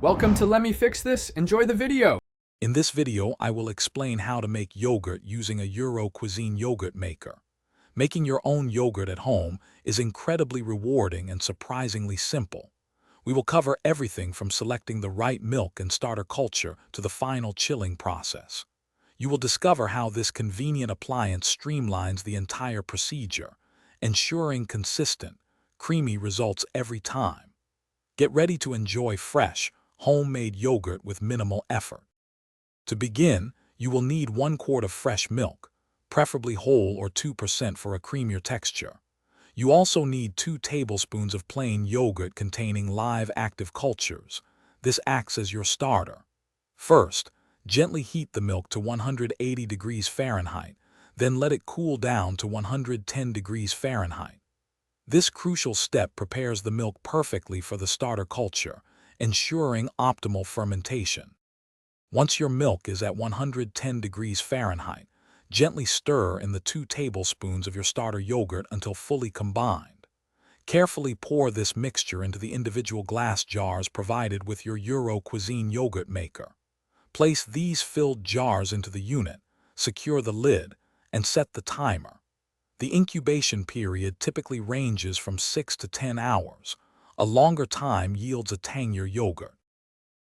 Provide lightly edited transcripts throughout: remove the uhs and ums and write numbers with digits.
Welcome to Let Me Fix This. Enjoy the video. In this video, I will explain how to make yogurt using a Cuisine yogurt maker. Making your own yogurt at home is incredibly rewarding and surprisingly simple. We will cover everything from selecting the right milk and starter culture to the final chilling process. You will discover how this convenient appliance streamlines the entire procedure, ensuring consistent, creamy results every time. Get ready to enjoy fresh, homemade yogurt with minimal effort. To begin, you will need 1 quart of fresh milk, preferably whole or 2% for a creamier texture. You also need 2 tablespoons of plain yogurt containing live active cultures. This acts as your starter. First, gently heat the milk to 180 degrees Fahrenheit, then let it cool down to 110 degrees Fahrenheit. This crucial step prepares the milk perfectly for the starter culture, ensuring optimal fermentation. Once your milk is at 110 degrees Fahrenheit, gently stir in the 2 tablespoons of your starter yogurt until fully combined. Carefully pour this mixture into the individual glass jars provided with your Cuisine yogurt maker. Place these filled jars into the unit, secure the lid, and set the timer. The incubation period typically ranges from 6 to 10 hours. A longer time yields a tangier yogurt.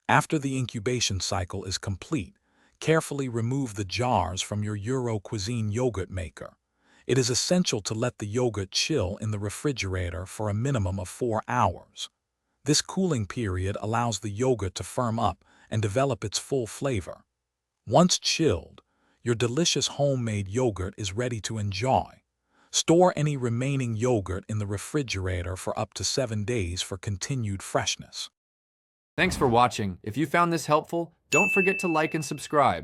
After the incubation cycle is complete, carefully remove the jars from your Cuisine yogurt maker. It is essential to let the yogurt chill in the refrigerator for a minimum of 4 hours. This cooling period allows the yogurt to firm up and develop its full flavor. Once chilled, your delicious homemade yogurt is ready to enjoy. Store any remaining yogurt in the refrigerator for up to 7 days for continued freshness. Thanks for watching. If you found this helpful, don't forget to like and subscribe.